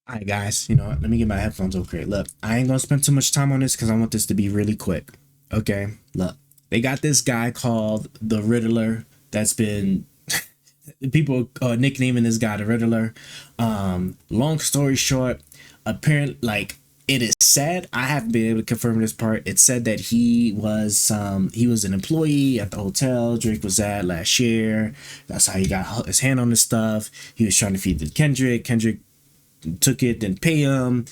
All right, guys, you know what? Let me get my headphones okay. Look, I ain't gonna spend too much time on this because I want this to be really quick. Okay, look, they got this guy called the Riddler that's been people nicknaming this guy the Riddler. Long story short, apparently, like it is said, I haven't been able to confirm this part. It said that he was an employee at the hotel Drake was at last year. That's how he got his hand on this stuff. He was trying to feed the Kendrick. Kendrick took it, didn't pay him.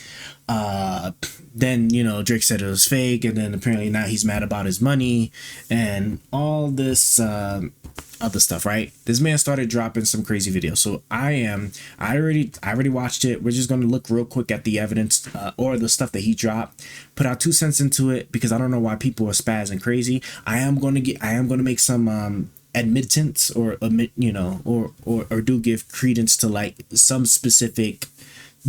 Uh, then Drake said it was fake, and then apparently now he's mad about his money and all this other stuff. Right? This man started dropping some crazy videos. So I already watched it. We're just gonna look real quick at the evidence or the stuff that he dropped. Put out 2 cents into it because I don't know why people are spazzing crazy. I am gonna make some admittance or admit or do give credence to like some specific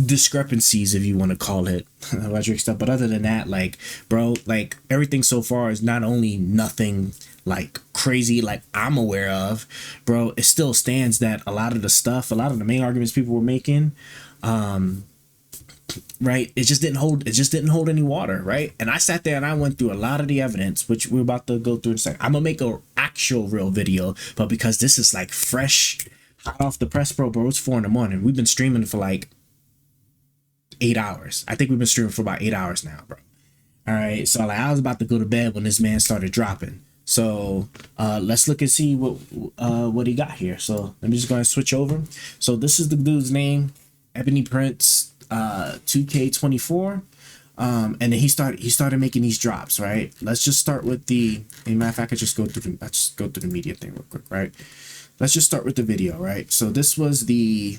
discrepancies, if you want to call it, electric stuff. But other than that, like, bro, like everything so far is not only nothing like crazy like I'm aware of, bro. It still stands that a lot of the main arguments people were making, right, it just didn't hold any water, right? And I sat there and I went through a lot of the evidence, which we're about to go through in a second. I'm gonna make a actual real video, but because this is like fresh, hot off the press, bro, it's 4 in the morning. We've been streaming for like 8 hours. I think we've been streaming for about 8 hours now, bro. All right. So like I was about to go to bed when this man started dropping. So let's look and see what he got here. So let me just go ahead and switch over. So this is the dude's name, Ebony Prince 2K24. And then he started making these drops, right? Let's just start with the matter of fact, let's just go through the media thing real quick, right? Let's just start with the video, right? So this was the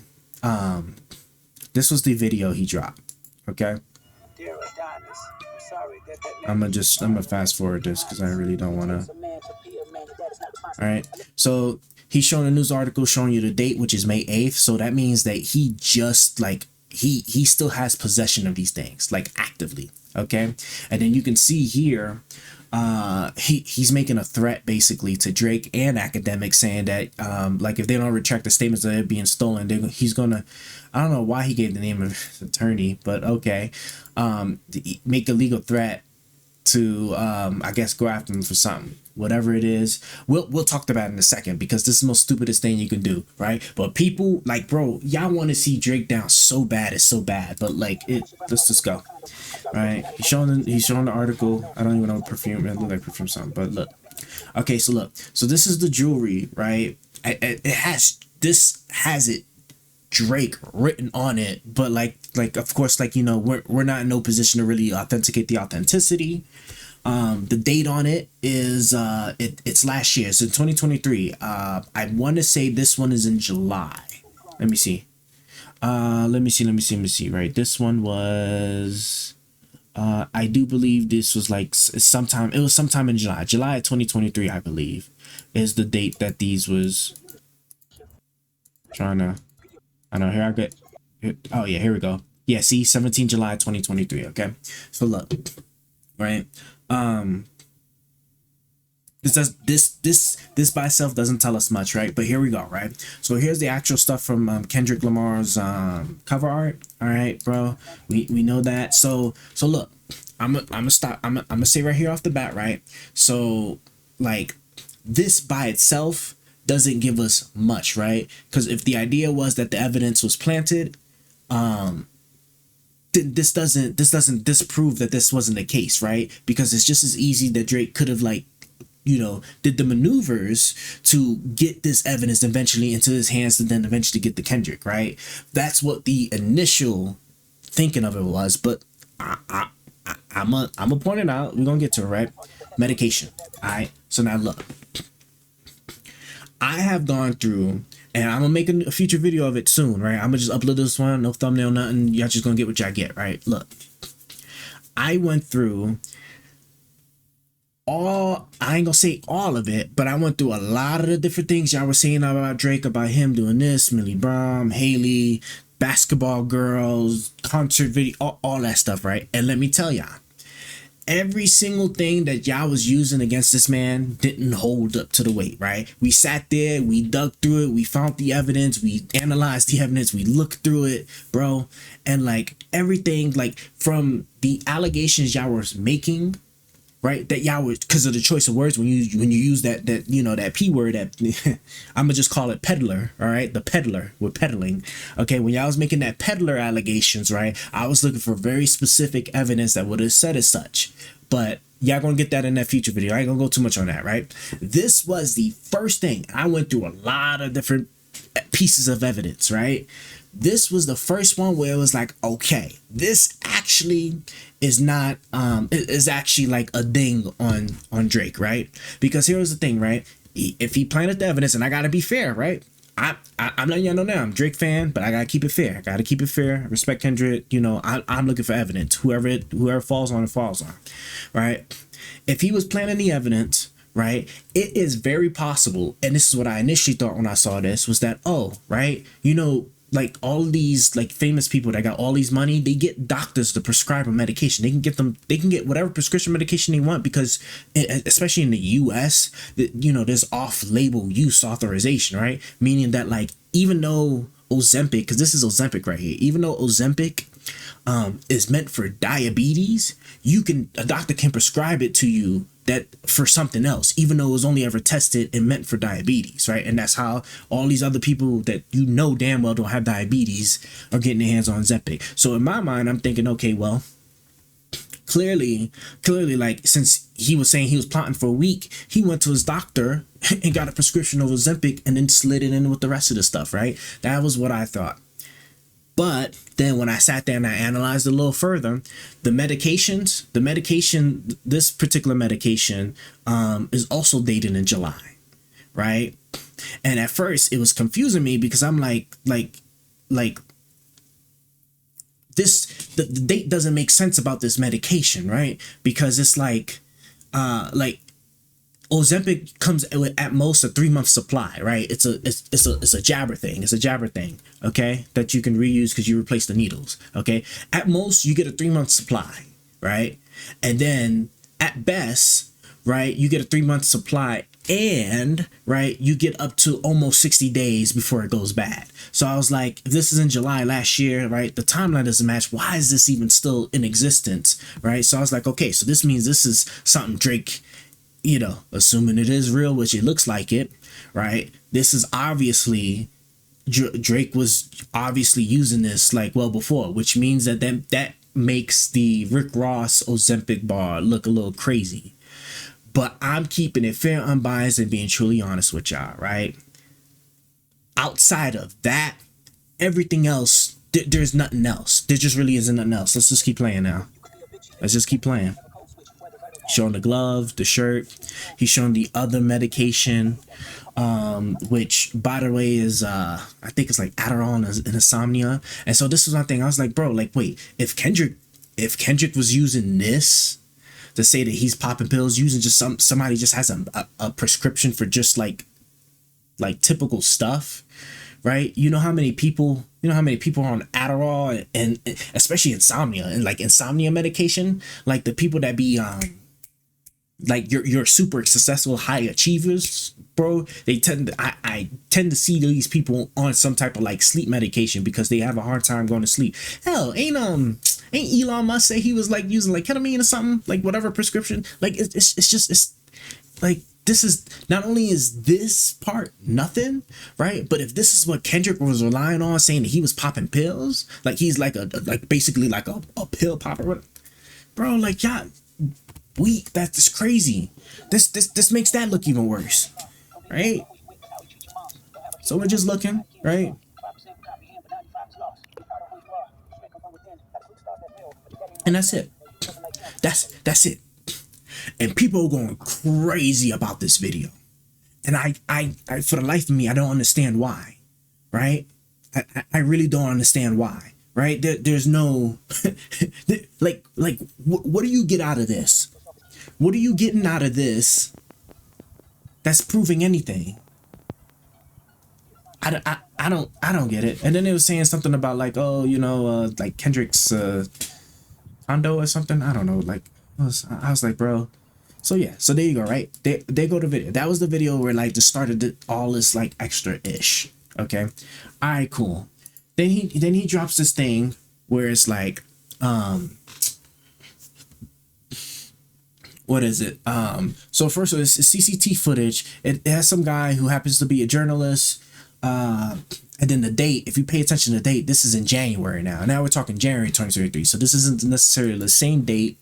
video he dropped. Okay. I'm gonna fast forward this because I really don't want to. All right. So he's showing a news article showing you the date, which is May 8th. So that means that he just like he still has possession of these things, like actively. Okay. And then you can see here, he's making a threat basically to Drake and academics, saying that like if they don't retract the statements that they're being stolen, he's gonna, I don't know why he gave the name of his attorney, but okay, make a legal threat to I guess go after him for something, whatever it is. We'll talk about it in a second because this is the most stupidest thing you can do, right? But people like, bro, y'all want to see Drake down so bad, it's so bad, but like let's just go. All right, he's showing the article. I don't even know perfume. It looked like perfume something, but look. Okay, so look. So this is the jewelry, right? It has it Drake written on it, but like of course, like we're not in no position to really authenticate the authenticity. The date on it is it's last year, so 2023. I want to say this one is in July. Let me see. Let me see. Right, this one was. I do believe this was like sometime. It was sometime in July 2023. I believe is the date that these was. Trying to. I know here I get. Oh yeah, here we go. Yeah, see, 17 July 2023. Okay, so look, right. This by itself doesn't tell us much, right? But here we go, right? So here's the actual stuff from Kendrick Lamar's cover art. All right, bro. We know that. So look, I'm gonna say right here off the bat, right? So like this by itself doesn't give us much, right? Because if the idea was that the evidence was planted, this doesn't disprove that this wasn't the case, right? Because it's just as easy that Drake could have like did the maneuvers to get this evidence eventually into his hands and then eventually get the Kendrick, right? That's what the initial thinking of it was. But I'm gonna point it out. We're gonna get to it, right? Medication. All right. So now look, I have gone through, and I'm gonna make a future video of it soon, right? I'm gonna just upload this one, no thumbnail, nothing. Y'all just gonna get what y'all get, right? Look, I went through I ain't gonna say all of it, but I went through a lot of the different things y'all were saying about Drake, about him doing this, Millie Brown, Haley, basketball girls, concert video, all that stuff, right? And let me tell y'all, every single thing that y'all was using against this man didn't hold up to the weight, right? We sat there, we dug through it, we found the evidence, we analyzed the evidence, we looked through it, bro, and like everything, like from the allegations y'all was making, right, that y'all was, because of the choice of words, when you use that you know, that p word, that I'm gonna just call it peddler, all right, the peddler, we're peddling, okay, when y'all was making that peddler allegations, right, I was looking for very specific evidence that would have said as such, but y'all gonna get that in that future video. I ain't gonna go too much on that, right? This was the first thing. I went through a lot of different pieces of evidence, right? This was the first one where it was like, okay, this actually is not is actually like a ding on Drake, right? Because here's the thing, right? If he planted the evidence, and I gotta be fair, right? I'm letting y'all know now, I'm a Drake fan, but I gotta keep it fair. I gotta keep it fair. I respect Kendrick. You know, I'm looking for evidence. Whoever falls on, it falls on, right? If he was planting the evidence, right, it is very possible, and this is what I initially thought when I saw this, was that, oh, right, you know, like all of these like famous people that got all these money, they get doctors to prescribe a medication. They can get whatever prescription medication they want, because especially in the US, you know, there's off-label use authorization, right? Meaning that, like, even though Ozempic, because this is Ozempic right here, even though Ozempic is meant for diabetes, a doctor can prescribe it to you that for something else, even though it was only ever tested and meant for diabetes, right? And that's how all these other people that you know damn well don't have diabetes are getting their hands on Ozempic. So in my mind, I'm thinking, okay, well, clearly, like, since he was saying he was plotting for a week, he went to his doctor and got a prescription of Ozempic and then slid it in with the rest of the stuff, right? That was what I thought. But then when I sat there and I analyzed a little further, the medication, this particular medication is also dated in July, right? And at first it was confusing me, because I'm like this, the date doesn't make sense about this medication, right? Because it's like Ozempic comes with at most a 3-month supply, right? It's a jabber thing. It's a jabber thing, okay? That you can reuse because you replace the needles, okay? At most, you get a 3-month supply, right? And then at best, right, you get a 3-month supply, and right, you get up to almost 60 days before it goes bad. So I was like, if this is in July last year, right, the timeline doesn't match. Why is this even still in existence, right? So I was like, okay, so this means this is something Drake, you know, assuming it is real, which it looks like it, right? This is obviously, Drake was obviously using this like well before, which means that makes the Rick Ross Ozempic bar look a little crazy. But I'm keeping it fair, unbiased, and being truly honest with y'all, right? Outside of that, everything else, there's nothing else. There just really isn't nothing else. Let's just keep playing now. Let's just keep playing. Showing the glove, the shirt. He's showing the other medication, which, by the way, is I think it's like Adderall and insomnia. And so this was my thing. I was like, bro, like, wait, if Kendrick was using this to say that he's popping pills, using just somebody just has a prescription for just like typical stuff, right? You know how many people are on Adderall and especially insomnia, and like insomnia medication, like the people that be like you're super successful high achievers, bro. They I tend to see these people on some type of like sleep medication because they have a hard time going to sleep. Hell, ain't Elon Musk say he was like using like ketamine or something, like whatever prescription? Like it's like, this is, not only is this part nothing, right? But if this is what Kendrick was relying on, saying that he was popping pills, like he's like basically like a pill popper, bro, like, yeah, that's crazy. This makes that look even worse, right? So we're just looking, right? And that's it. That's it. And people are going crazy about this video. And I for the life of me, I don't understand why, right? I really don't understand why, right? There's no, like, what do you get out of this? What are you getting out of this that's proving anything? I don't get it. And then they were saying something about like, oh, you know, like Kendrick's condo or something. I don't know, like I was like, bro. So yeah, so there you go, right? They go to video. That was the video where like just started all this like extra ish. Okay, all right, cool. Then he drops this thing where it's like, what is it? So first of all, it's CCT footage. It has some guy who happens to be a journalist. And then the date, if you pay attention to the date, this is in January now. Now we're talking January 2023. So this isn't necessarily the same date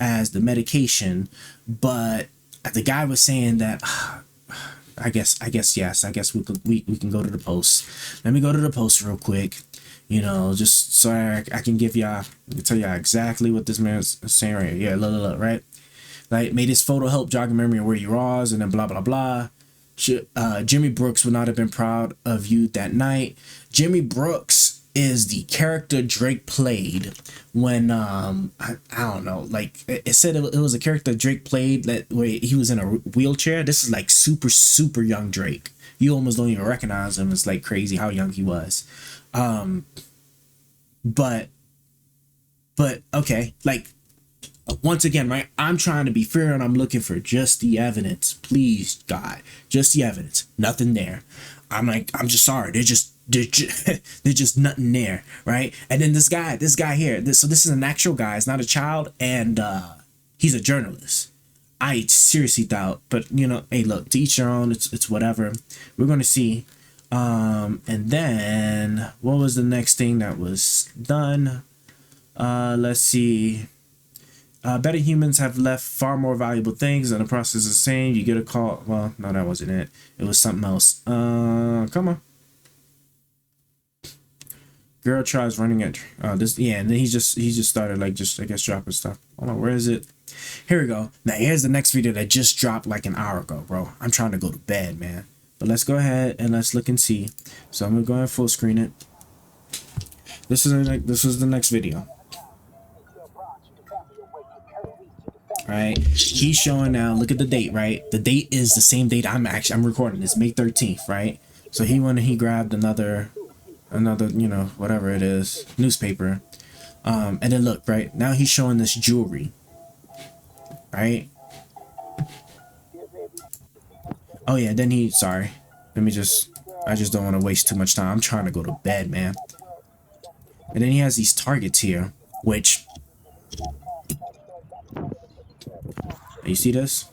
as the medication, but the guy was saying that I guess yes. I guess we can go to the post. Let me go to the post real quick. You know, just so I can give y'all, tell y'all exactly what this man's saying right here. Yeah, look, right? Like, may this photo help jog your memory of where you was, and then blah blah blah. Jimmy Brooks would not have been proud of you that night. Jimmy Brooks is the character Drake played when I don't know, like it said it was a character Drake played that where he was in a wheelchair. This is like super young Drake. You almost don't even recognize him. It's like crazy how young he was. But okay, like once again, right? I'm trying to be fair and I'm looking for just the evidence. Please, God, just the evidence. Nothing there. I'm just sorry. They're just nothing there, right? And then this guy here. So this is an actual guy. It's not a child, and he's a journalist. I seriously thought, but you know, hey, look, to each their own. It's whatever. We're gonna see. And then what was the next thing that was done? Let's see. Better humans have left far more valuable things, and the process is the same. You get a call. Well, no, that wasn't it. It was something else. Come on. Girl tries running at this. Yeah, and then he just started like I guess dropping stuff. Hold on, where is it? Here we go. Now here's the next video that just dropped like an hour ago, bro. I'm trying to go to bed, man. But let's go ahead and let's look and see. So I'm gonna go ahead and full screen it. This was the next video. Right, he's showing now. Look at the date, right? The date is the same date I'm recording this, May 13th, right? So he grabbed another, you know, whatever it is, newspaper, and then look, right now he's showing this jewelry, right? Oh yeah, then sorry, let me I just don't want to waste too much time. I'm trying to go to bed, man. And then he has these targets here, which, you see this?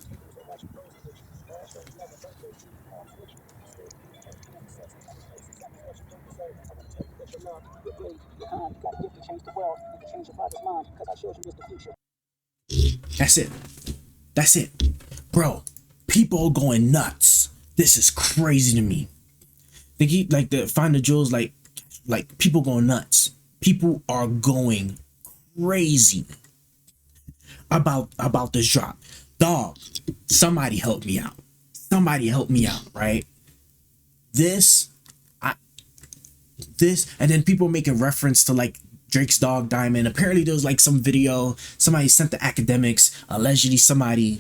That's it. That's it. Bro, people are going nuts. This is crazy to me. They keep like find the jewels, like people going nuts. People are going crazy about this drop. Dog, somebody help me out. Somebody help me out, right? This, and then people making reference to like Drake's dog Diamond. Apparently there was like some video somebody sent to academics, allegedly somebody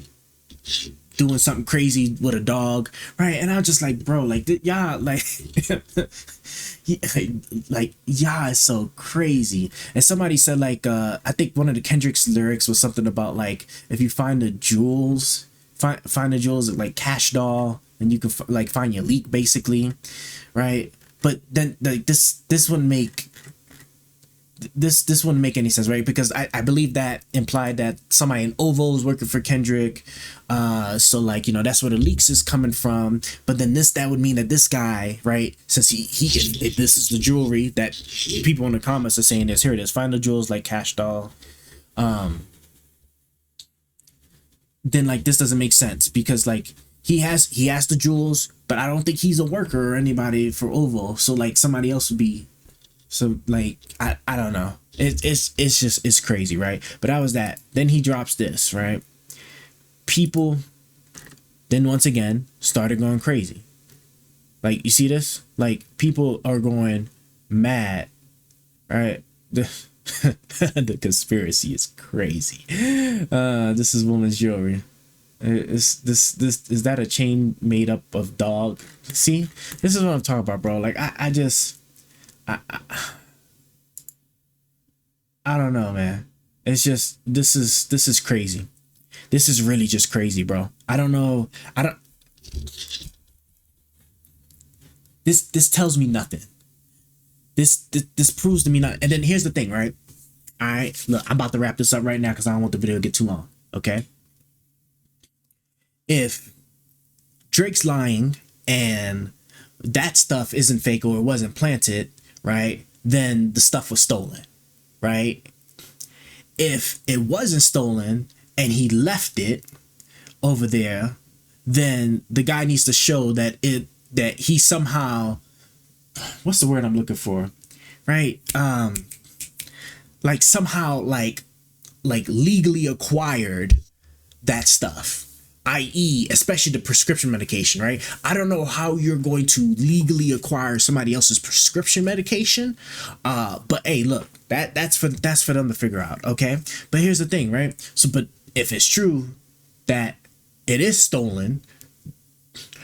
doing something crazy with a dog, right? And I was just like, bro, like y'all like like y'all is so crazy. And somebody said like I think one of the Kendrick's lyrics was something about like, if you find the jewels, find the jewels at like Cash Doll, and you can like find your leak, basically, right? But then like this wouldn't make this wouldn't make any sense, right? Because I believe that implied that somebody in Ovo is working for Kendrick, so like, you know, that's where the leaks is coming from. But then that would mean that this guy, right, since this is the jewelry that people in the comments are saying is, here it is, find the jewels like Cash Doll, then like this doesn't make sense, because like he has the jewels, but I don't think he's a worker or anybody for Ovo, so like somebody else would be. So like I don't know, it's crazy, right? But that was that. Then he drops this, right? People then once again started going crazy. Like, you see this? Like, people are going mad, right? The conspiracy is crazy. This is woman's jewelry. Is that a chain made up of dog? See, this is what I'm talking about, bro. Like I don't know, man. It's just this is crazy. This is really just crazy, bro. I don't know. I don't. This tells me nothing. This proves to me nothing. And then here's the thing, right? All right, look, I'm about to wrap this up right now because I don't want the video to get too long. Okay. If Drake's lying and that stuff isn't fake or it wasn't planted, right? Then the stuff was stolen, right? If it wasn't stolen and he left it over there, then the guy needs to show that he somehow, what's the word I'm looking for, right? Like somehow like legally acquired that stuff, i.e., especially the prescription medication, right? I don't know how you're going to legally acquire somebody else's prescription medication, but hey, look, that's for them to figure out, okay? But here's the thing, right? So, but if it's true that it is stolen,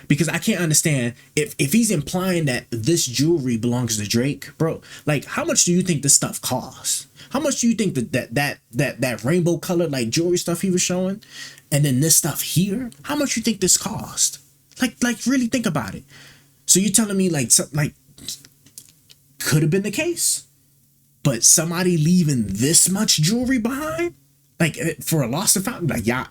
because I can't understand if he's implying that this jewelry belongs to Drake, bro. Like, how much do you think this stuff costs? How much do you think that rainbow colored like jewelry stuff he was showing, and then this stuff here? How much you think this cost? Like really think about it. So you're telling me like could have been the case, but somebody leaving this much jewelry behind, like for a lost and found, like y'all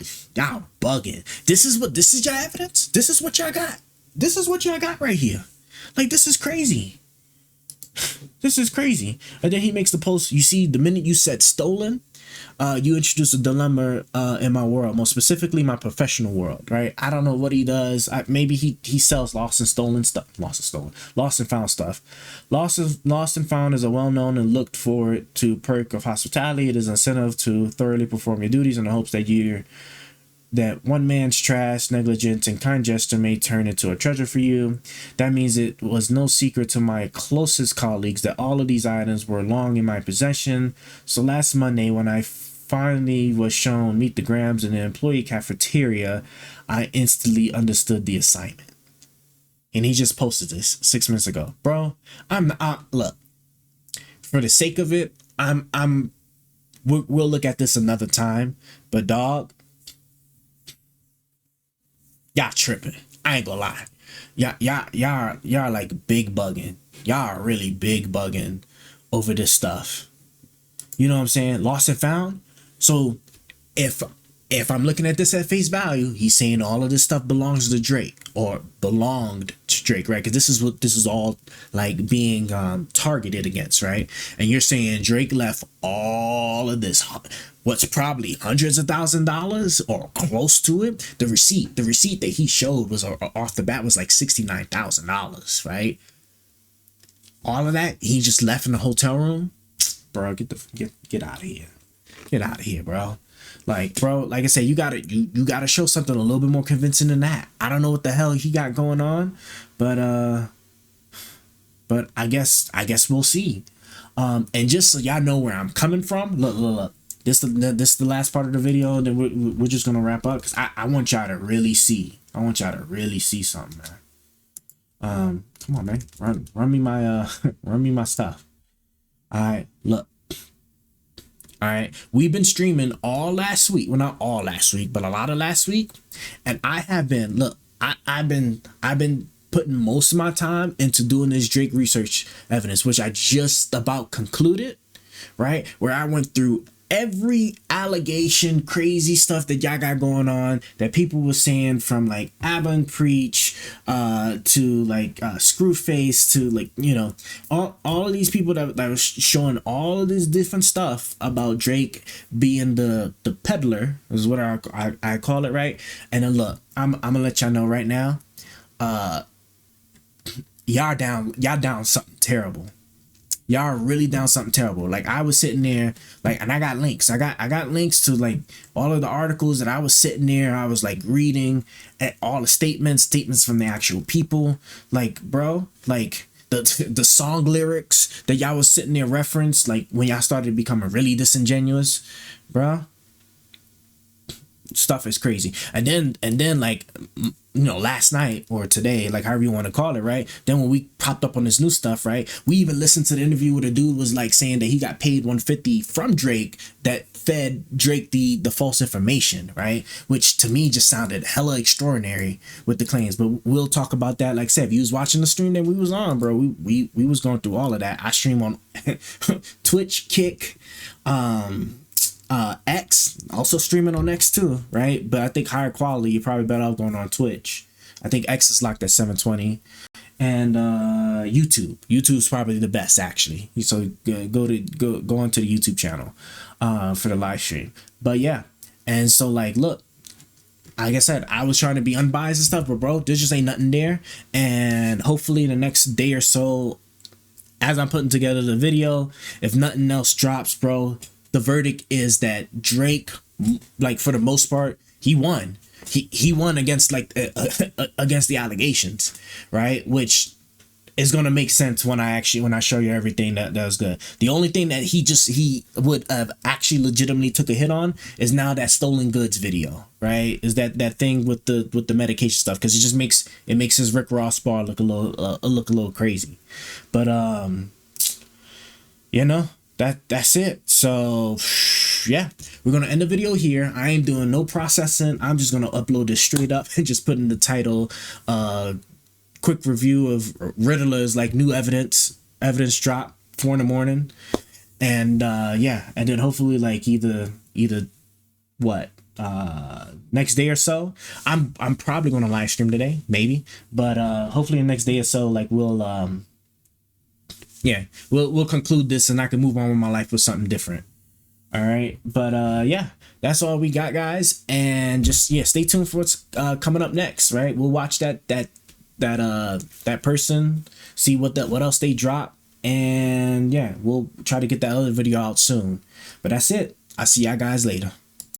bugging. This is your evidence. This is what y'all got. This is what y'all got right here. Like, this is crazy. This is crazy. And then he makes the post. You see, the minute you said stolen, you introduce a dilemma in my world, more specifically my professional world, right? I don't know what he does. Maybe he sells lost and stolen stuff. Lost and found stuff. Lost and found is a well-known and looked forward to perk of hospitality. It is an incentive to thoroughly perform your duties in the hopes that one man's trash, negligence, and kind gesture may turn into a treasure for you. That means it was no secret to my closest colleagues that all of these items were long in my possession. So last Monday, when I finally was shown Meet the Grams in the employee cafeteria, I instantly understood the assignment. And he just posted this 6 minutes ago. Bro, look, for the sake of it, we'll look at this another time. But dog, y'all tripping. I ain't gonna lie. Y'all like big bugging. Y'all are really big bugging over this stuff. You know what I'm saying? Lost and found. So if I'm looking at this at face value, he's saying all of this stuff belongs to Drake or belonged to Drake, right? Because this is all like being targeted against, right? And you're saying Drake left all of this, what's probably hundreds of $1,000s or close to it. The receipt that he showed was off the bat was like $69,000, right? All of that he just left in the hotel room, bro. Get out of here. Get out of here, bro. Like, bro, like I said, you gotta show something a little bit more convincing than that. I don't know what the hell he got going on, but I guess we'll see. And just so y'all know where I'm coming from, look. This is the last part of the video, and then we're just gonna wrap up because I want y'all to really see. I want y'all to really see something, man. Come on, man. Run me my run me my stuff. All right, look. All right, we've been streaming all last week. Well, not all last week, but a lot of last week. And I have been, look, I've been putting most of my time into doing this Drake research evidence, which I just about concluded, right? Where I went through every allegation, crazy stuff that y'all got going on that people were saying, from like Abba and Preach to like Screwface to like, you know, all of these people that was showing all of this different stuff about Drake being the peddler is what I call it, right? And then look, I'm gonna let y'all know right now, y'all down something terrible. Y'all are really down something terrible. Like, I was sitting there, like, and I got links. I got links to like all of the articles that I was sitting there. I was like reading at all the statements from the actual people. Like, bro, like the song lyrics that y'all was sitting there referenced, like when y'all started becoming really disingenuous, bro. stuff is crazy. And then like, you know, last night or today, like however you want to call it, right? Then when we popped up on this new stuff, right? We even listened to the interview where the dude was like saying that he got paid 150 from Drake that fed Drake the false information, right? Which to me just sounded hella extraordinary with the claims. But we'll talk about that. Like I said, if you was watching the stream that we was on, bro, we was going through all of that. I stream on Twitch, Kick, X, also streaming on X too, right? But I think higher quality, you're probably better off going on Twitch. I think X is locked at 720, and YouTube's probably the best actually. So go onto the YouTube channel for the live stream. But yeah, and so like, look, like I said, I was trying to be unbiased and stuff, but bro, there just ain't nothing there. And hopefully the next day or so, as I'm putting together the video, if nothing else drops, bro, the verdict is that Drake, like for the most part, he won. He won against like against the allegations, right? Which is gonna make sense when I show you everything that was good. The only thing that he would have actually legitimately took a hit on is now that stolen goods video, right? Is that thing with the medication stuff, because it just makes his Rick Ross bar look a little crazy. But you know, that's it. So yeah, we're gonna end the video here. I ain't doing no processing. I'm just gonna upload this straight up and just put in the title, quick review of Riddler's like new evidence drop 4 in the morning. And yeah, and then hopefully like either what next day or so, I'm probably gonna live stream today, maybe, but hopefully the next day or so, like we'll conclude this and I can move on with my life with something different. All right, but yeah, that's all we got, guys, and just stay tuned for what's coming up next. Right, we'll watch that person, see what else they drop, and yeah, we'll try to get that other video out soon. But that's it. I'll see y'all guys later.